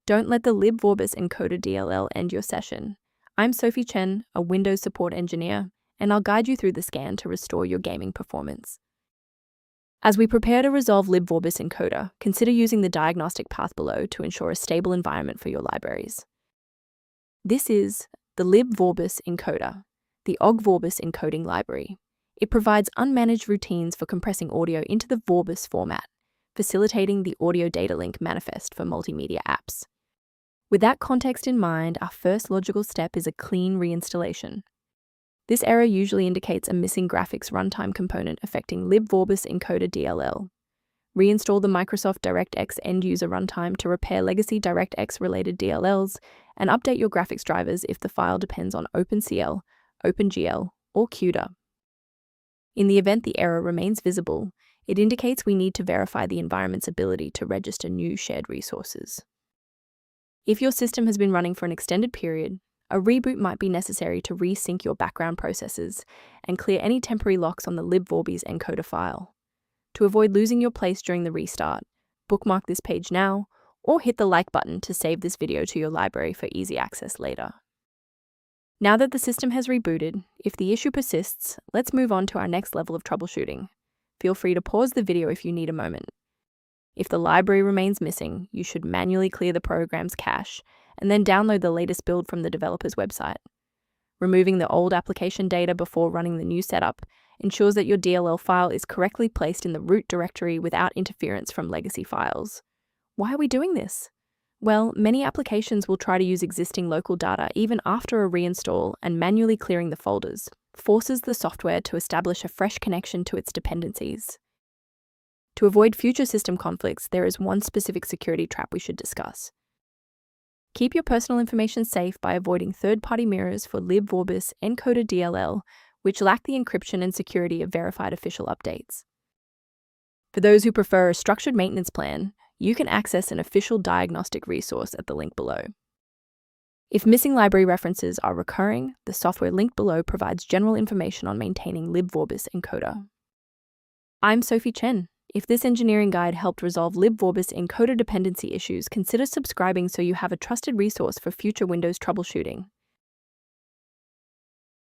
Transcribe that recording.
Don't let the Libvorbisenc.dll Encoder DLL end your session. I'm Sophie Chen, a Windows support engineer, and I'll guide you through the scan to restore your gaming performance. As we prepare to resolve Libvorbis Encoder, consider using the diagnostic path below to ensure a stable environment for your libraries. This is the Libvorbis Encoder, the Ogg Vorbis Encoding library. It provides unmanaged routines for compressing audio into the Vorbis format, facilitating the audio data link manifest for multimedia apps. With that context in mind, our first logical step is a clean reinstallation. This error usually indicates a missing graphics runtime component affecting Libvorbis Encoder DLL. Reinstall the Microsoft DirectX end-user runtime to repair legacy DirectX-related DLLs and update your graphics drivers if the file depends on OpenCL, OpenGL, or CUDA. In the event the error remains visible, it indicates we need to verify the environment's ability to register new shared resources. If your system has been running for an extended period, a reboot might be necessary to resync your background processes and clear any temporary locks on the Libvorbis encoder file. To avoid losing your place during the restart, bookmark this page now or hit the like button to save this video to your library for easy access later. Now that the system has rebooted, if the issue persists, let's move on to our next level of troubleshooting. Feel free to pause the video if you need a moment. If the library remains missing, you should manually clear the program's cache and then download the latest build from the developer's website. Removing the old application data before running the new setup ensures that your DLL file is correctly placed in the root directory without interference from legacy files. Why are we doing this? Well, many applications will try to use existing local data even after a reinstall, and manually clearing the folders forces the software to establish a fresh connection to its dependencies. To avoid future system conflicts, there is one specific security trap we should discuss. Keep your personal information safe by avoiding third-party mirrors for Libvorbis Encoder DLL, which lack the encryption and security of verified official updates. For those who prefer a structured maintenance plan, you can access an official diagnostic resource at the link below. If missing library references are recurring, the software linked below provides general information on maintaining Libvorbis Encoder. I'm Sophie Chen. If this engineering guide helped resolve Libvorbis encoder dependency issues, consider subscribing so you have a trusted resource for future Windows troubleshooting.